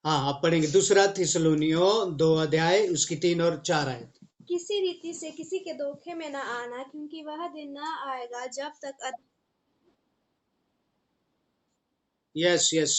हाँ, आप पढ़ेंगे दूसरा थिस्सलुनियों 2 अध्याय उसकी 3 और 4 आयत। किसी रीति से किसी के धोखे में न आना, क्योंकि वह दिन न आएगा जब तक यस यस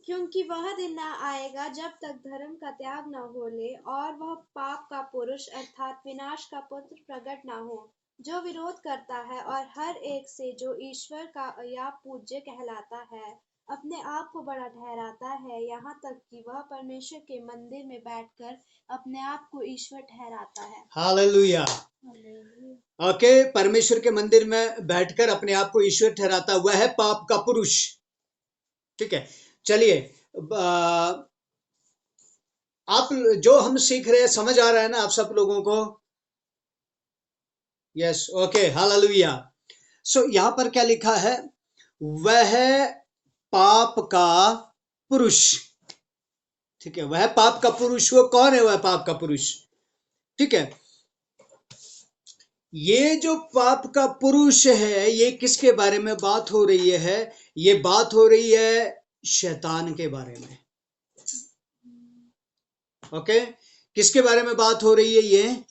क्योंकि वह दिन न आएगा जब तक धर्म का त्याग न हो ले और वह पाप का पुरुष अर्थात विनाश का पुत्र प्रकट न हो, जो विरोध करता है और हर एक से जो ईश्वर का या पूज्य कहलाता है अपने आप को बड़ा ठहराता है, यहाँ तक कि वह परमेश्वर के मंदिर में बैठकर अपने आप को ईश्वर ठहराता है। हालेलुया। ओके, परमेश्वर के मंदिर में बैठकर अपने आप को ईश्वर ठहराता हुआ है पाप का पुरुष। ठीक है, चलिए, आप जो हम सीख रहे हैं समझ आ रहा है ना आप सब लोगों को? Yes, okay, hallelujah. सो यहां पर क्या लिखा है? वह पाप का पुरुष। ठीक है, वह पाप का पुरुष। वो कौन है वह पाप का पुरुष? ठीक है, ये जो पाप का पुरुष है, ये किसके बारे में बात हो रही है? ये बात हो रही है शैतान के बारे में। ओके, किसके बारे में बात हो रही है? ये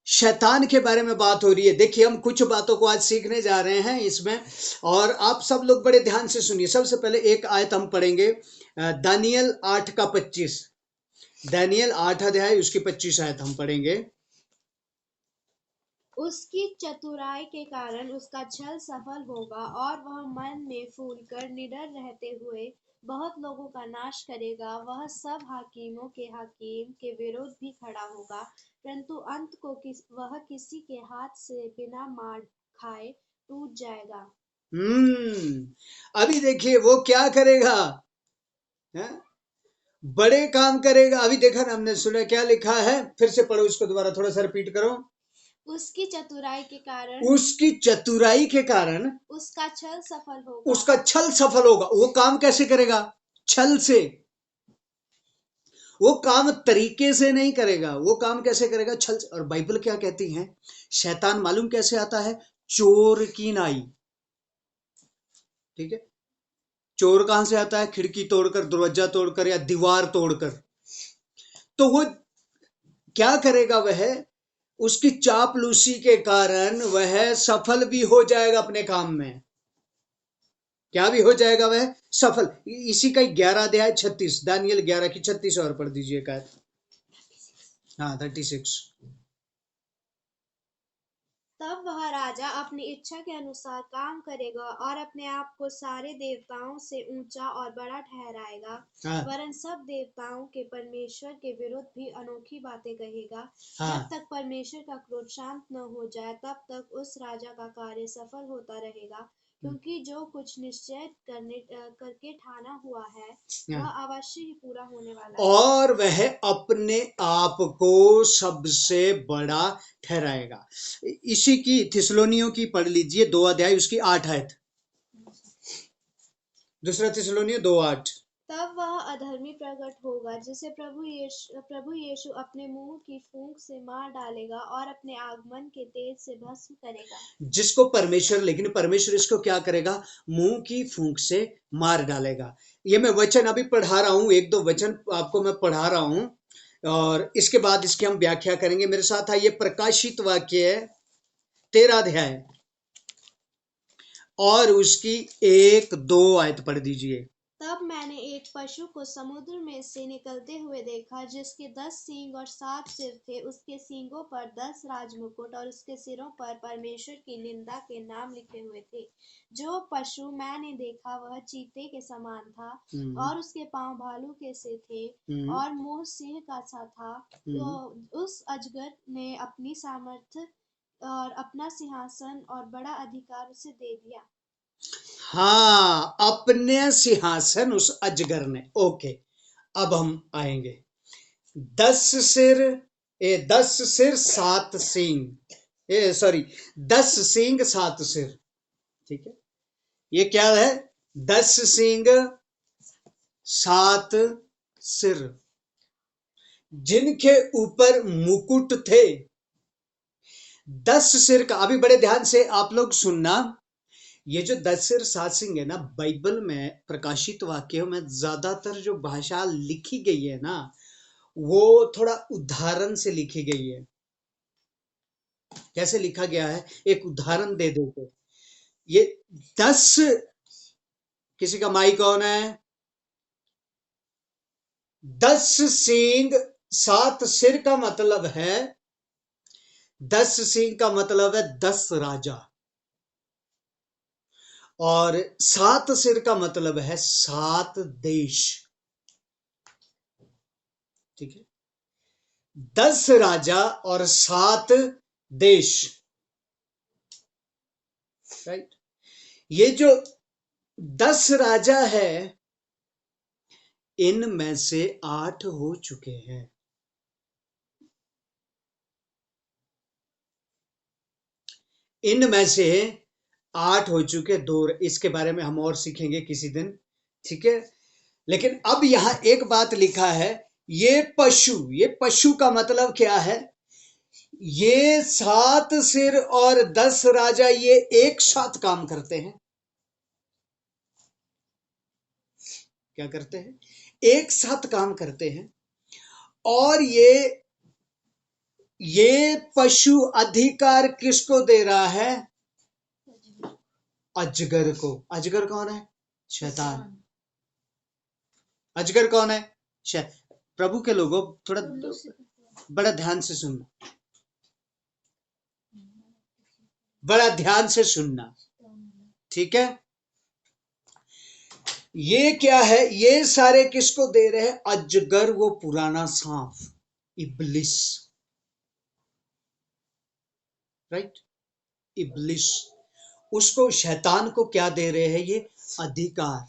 शैतान के बारे में बात हो रही है। देखिए, हम कुछ बातों को आज सीखने जा रहे हैं इसमें, और आप सब लोग बड़े ध्यान से सुनिए। सबसे पहले एक आयत हम पढ़ेंगे, दानियल 8 का 25। दानियल 8 अध्याय उसकी 25 आयत हम पढ़ेंगे। उसकी चतुराई के कारण उसका छल सफल होगा और वह मन में फूलकर निडर रहते हुए बहुत लोगों का नाश करेगा। वह सब हाकिमों के हाकिम के विरुद्ध भी खड़ा होगा, परंतु अंत को वह किसी के हाथ से बिना मार खाए टूट जाएगा। अभी देखिए वो क्या करेगा? है? बड़े काम करेगा। अभी देखा ना, हमने सुना क्या लिखा है? फिर से पढ़ो इसको, दोबारा थोड़ा सा रिपीट करो। उसकी चतुराई के कारण उसकी चतुराई के कारण उसका छल सफल होगा। उसका छल सफल होगा। वो काम कैसे करेगा? छल से। वो काम तरीके से नहीं करेगा। वो काम कैसे करेगा? छल से। और बाइबल क्या कहती है? शैतान मालूम कैसे आता है? चोर की नाई। ठीक है, चोर कहां से आता है? खिड़की तोड़कर, दरवाजा तोड़कर या दीवार तोड़कर। तो वो क्या करेगा? वह उसकी चापलूसी के कारण वह सफल भी हो जाएगा अपने काम में। क्या भी हो जाएगा? वह सफल। इसी का 11 अध्याय 36, दानियल 11 की 36 और पढ़ दीजिए का। हाँ, 36। तब वह राजा अपनी इच्छा के अनुसार काम करेगा और अपने आप को सारे देवताओं से ऊंचा और बड़ा ठहराएगा, हाँ, वरन सब देवताओं के परमेश्वर के विरुद्ध भी अनोखी बातें कहेगा। हाँ। जब तक परमेश्वर का क्रोध शांत न हो जाए तब तक उस राजा का कार्य सफल होता रहेगा, क्योंकि जो कुछ निश्चय करके ठाना हुआ है वह अवश्य ही पूरा होने वाला है। और वह अपने आप को सबसे बड़ा ठहराएगा। इसी की थिस्सलुनियों की पढ़ लीजिए 2 अध्याय उसकी 8 आयत। दूसरा थिस्सलुनियों 2:8। तब वह अधर्मी प्रकट होगा जिसे प्रभु यीशु अपने मुंह की फूंक से मार डालेगा और अपने आगमन के तेज से भस्म करेगा। जिसको परमेश्वर, लेकिन परमेश्वर इसको क्या करेगा? मुंह की फूंक से मार डालेगा। ये मैं वचन अभी पढ़ा रहा हूं, एक दो वचन आपको मैं पढ़ा रहा हूं, और इसके बाद इसकी हम व्याख्या करेंगे। मेरे साथ आइए, प्रकाशित वाक्य 13 अध्याय और उसकी 1-2 आयत पढ़ दीजिए। तब मैंने एक पशु को समुद्र में से निकलते हुए देखा, जिसके 10 सींग और 7 सिर थे। उसके सींगों पर 10 राजमुकुट और उसके सिरों पर परमेश्वर की निंदा के नाम लिखे हुए थे। जो पशु मैंने देखा वह चीते के समान था और उसके पांव भालू के से थे और मुंह सिंह का सा था। तो उस अजगर ने अपनी सामर्थ्य और अपना सिंहासन और बड़ा अधिकार उसे दे दिया। हाँ, अपने सिंहासन उस अजगर ने। ओके, अब हम आएंगे 10 सिर, 10 सिर 7 सींग, सॉरी 10 सींग 7 सिर। ठीक है, ये क्या है? 10 सींग 7 सिर, जिनके ऊपर मुकुट थे। 10 सिर का, अभी बड़े ध्यान से आप लोग सुनना, ये जो 10 सिर 7 सिंग है ना, बाइबल में प्रकाशित वाक्यों में ज्यादातर जो भाषा लिखी गई है ना, वो थोड़ा उदाहरण से लिखी गई है। कैसे लिखा गया है, एक उदाहरण दे देते। ये 10, किसी का माइक ऑन है? 10 सींग 7 सिर का मतलब है, 10 सींग का मतलब है 10 राजा, और 7 सिर का मतलब है 7 देश। ठीक है, 10 राजा और 7 देश, राइट। ये जो 10 राजा है, इनमें से 8 हो चुके हैं। इनमें से 8 हो चुके, 2 इसके बारे में हम और सीखेंगे किसी दिन, ठीक है। लेकिन अब यहां एक बात लिखा है, ये पशु का मतलब क्या है? ये 7 सिर और 10 राजा ये एक साथ काम करते हैं। क्या करते हैं? एक साथ काम करते हैं। और ये पशु अधिकार किसको दे रहा है? अजगर को। अजगर कौन है? शैतान। अजगर कौन है? प्रभु के लोगों, थोड़ा बड़ा ध्यान से सुनना, बड़ा ध्यान से सुनना, ठीक है। ये क्या है? ये सारे किसको दे रहे हैं? अजगर, वो पुराना सांप, इब्लिस, राइट, इब्लिस। उसको, शैतान को क्या दे रहे हैं? ये अधिकार।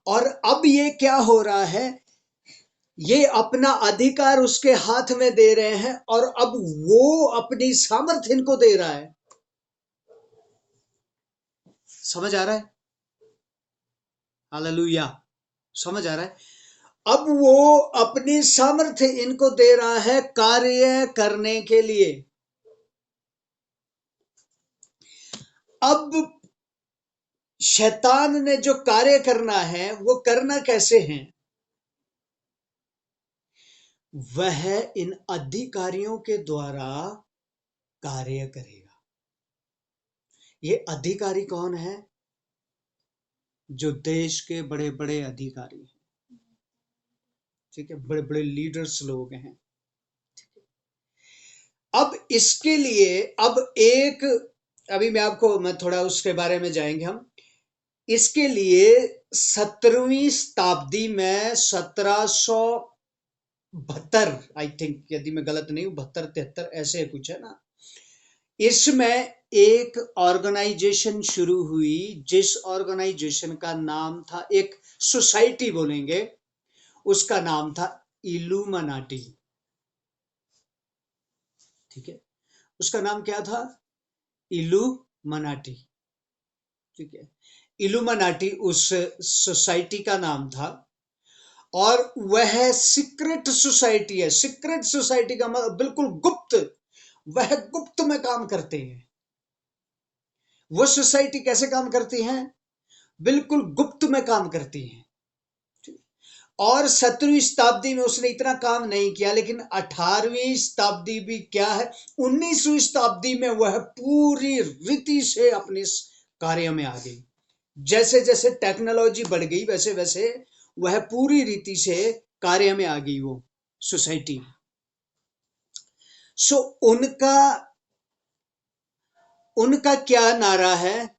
और अब ये क्या हो रहा है? ये अपना अधिकार उसके हाथ में दे रहे हैं, और अब वो अपनी सामर्थ्य इनको दे रहा है। समझ आ रहा है? हालेलुया, समझ आ रहा है? अब वो अपनी सामर्थ्य इनको दे रहा है कार्य करने के लिए। अब शैतान ने जो कार्य करना है, वो करना कैसे है? वह इन अधिकारियों के द्वारा कार्य करेगा। ये अधिकारी कौन है? जो देश के बड़े बड़े अधिकारी हैं, ठीक है, बड़े बड़े लीडर्स लोग हैं। अब इसके लिए, अभी मैं थोड़ा उसके बारे में जाएंगे हम। इसके लिए 17वीं शताब्दी में 1772, आई थिंक, यदि मैं गलत नहीं हूं, 72 73 ऐसे कुछ है ना, इसमें एक ऑर्गेनाइजेशन शुरू हुई, जिस ऑर्गेनाइजेशन का नाम था, एक सोसाइटी बोलेंगे, उसका नाम था इल्यूमिनाटी। ठीक है, उसका नाम क्या था? इल्यूमिनाटी। ठीक है, इल्यूमिनाटी उस सोसाइटी का नाम था, और वह सीक्रेट सोसाइटी है। सीक्रेट सोसाइटी का मतलब बिल्कुल गुप्त, वह गुप्त में काम करते हैं। वो सोसाइटी कैसे काम करती है? बिल्कुल गुप्त में काम करती है। और 17वीं शताब्दी में उसने इतना काम नहीं किया, लेकिन 18वीं शताब्दी भी क्या है, 19वीं शताब्दी में वह पूरी रीति से अपने कार्य में आ गई। जैसे जैसे टेक्नोलॉजी बढ़ गई, वैसे वैसे वह पूरी रीति से कार्य में आ गई वो सोसाइटी। सो उनका क्या नारा है?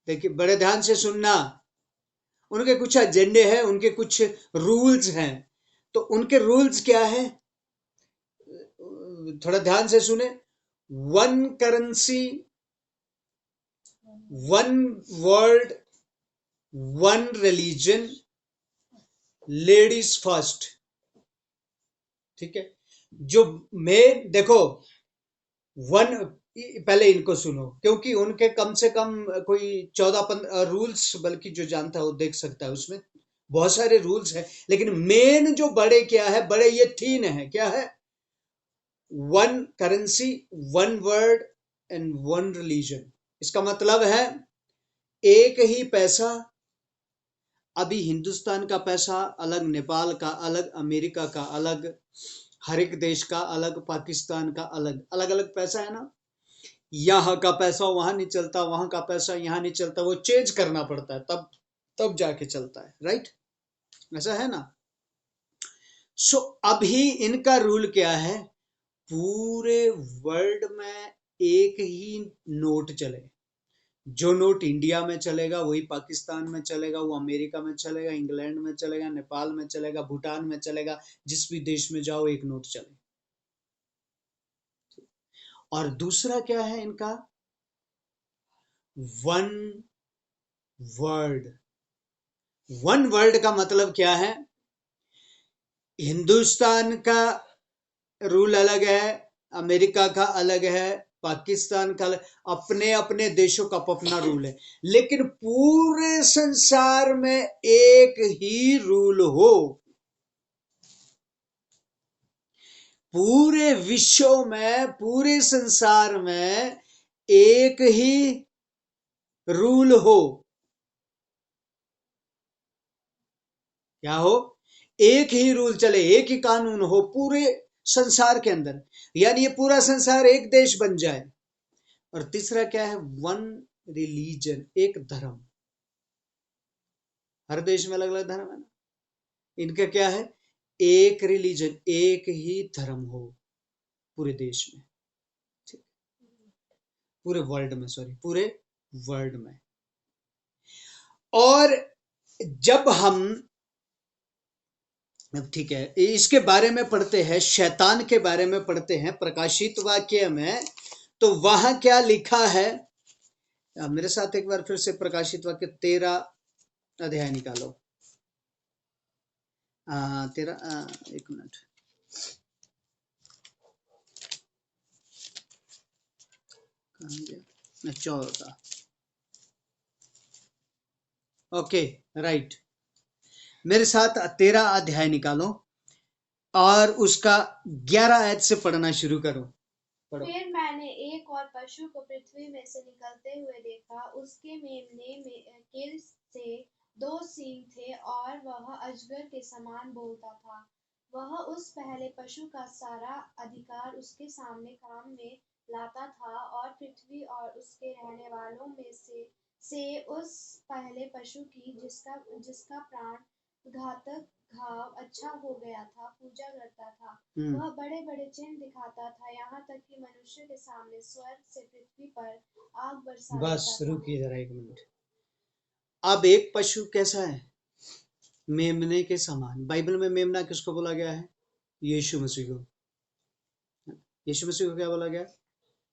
देखिए, बड़े ध्यान से सुनना। उनके कुछ एजेंडे हैं, उनके कुछ रूल्स हैं। तो उनके रूल्स क्या है? थोड़ा ध्यान से सुने। 1 currency, 1 world, 1 religion, ladies first. ठीक है, जो मेन, देखो, वन, पहले इनको सुनो, क्योंकि उनके कम से कम कोई 14-15 रूल्स, बल्कि जो जानता है वो देख सकता है, उसमें बहुत सारे रूल्स हैं, लेकिन मेन जो बड़े क्या है, बड़े ये 3 है। क्या है? 1 करेंसी, 1 वर्ड एंड 1 रिलीजन। इसका मतलब है एक ही पैसा, अभी हिंदुस्तान का पैसा अलग, नेपाल का अलग, अमेरिका का अलग, हर एक देश का अलग, पाकिस्तान का अलग, अलग अलग पैसा है ना। यहाँ का पैसा वहां नहीं चलता, वहां का पैसा यहाँ नहीं चलता, वो चेंज करना पड़ता है, तब जाके चलता है, राइट, ऐसा है ना। सो अभी इनका रूल क्या है, पूरे वर्ल्ड में एक ही नोट चले। जो नोट इंडिया में चलेगा वही पाकिस्तान में चलेगा, वो अमेरिका में चलेगा, इंग्लैंड में चलेगा, नेपाल में चलेगा, भूटान में चलेगा, जिस भी देश में जाओ एक नोट चले। और दूसरा क्या है इनका, वन वर्ल्ड। वन वर्ल्ड का मतलब क्या है, हिंदुस्तान का रूल अलग है, अमेरिका का अलग है, पाकिस्तान का अलग, अपने अपने देशों का अपना रूल है, लेकिन पूरे संसार में एक ही रूल हो। पूरे विश्व में, पूरे संसार में एक ही रूल हो। क्या हो, एक ही रूल चले, एक ही कानून हो पूरे संसार के अंदर, यानी ये पूरा संसार एक देश बन जाए। और तीसरा क्या है, वन रिलीजन, एक धर्म। हर देश में अलग अलग धर्म है ना, इनका क्या है, एक रिलीजन, एक ही धर्म हो पूरे देश में, पूरे वर्ल्ड में, सॉरी, पूरे वर्ल्ड में। और जब हम, ठीक है, इसके बारे में पढ़ते हैं, शैतान के बारे में पढ़ते हैं प्रकाशित वाक्य में, तो वहां क्या लिखा है, मेरे साथ एक बार फिर से प्रकाशित वाक्य 13 अध्याय निकालो। 13, एक मिनट, कहाँ गया, 14, ओके, राइट, मेरे साथ 13 अध्याय निकालो और उसका 11 आयत से पढ़ना शुरू करो। पढ़ो। फिर मैंने एक और पशु को पृथ्वी में से निकलते हुए देखा, उसके मेमने के से 2 सींग थे और वह अजगर के समान बोलता था। वह उस पहले पशु का सारा अधिकार उसके सामने काम में लाता था और पृथ्वी और उसके रहने वालों में से उस पहले पशु की जिसका प्राण घातक घाव अच्छा हो गया था पूजा करता था। वह बड़े बड़े चिन्ह दिखाता था, यहाँ तक कि मनुष्य के सामने स्वर्ग से पृथ्वी पर आग बरसा देता था। बस रुकिए जरा एक मिनट। अब एक पशु कैसा है, मेमने के समान। बाइबल में मेमना किसको बोला गया है, यीशु मसीह को। यीशु मसीह को क्या बोला गया,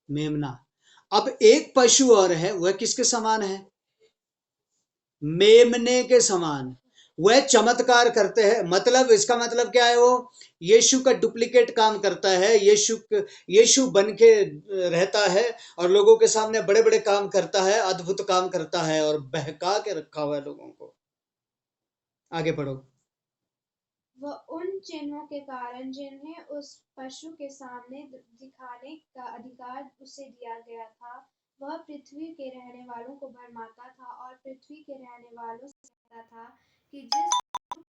मेमना। अब एक पशु और है, वह किसके समान है, मेमने के समान। वह चमत्कार करते हैं, मतलब इसका मतलब क्या है, वो यीशु का डुप्लीकेट काम करता है, यीशु बन के रहता है और लोगों के सामने बड़े बड़े काम करता है, अद्भुत काम करता है और बहका के रखा हुआ है लोगों को। आगे पढ़ो। वह उन चिन्हों के कारण जिन्हें उस पशु के सामने दिखाने का अधिकार उसे दिया गया था, वह पृथ्वी के रहने वालों को भरमाता था और पृथ्वी के रहने वालों से कहता था कि जिस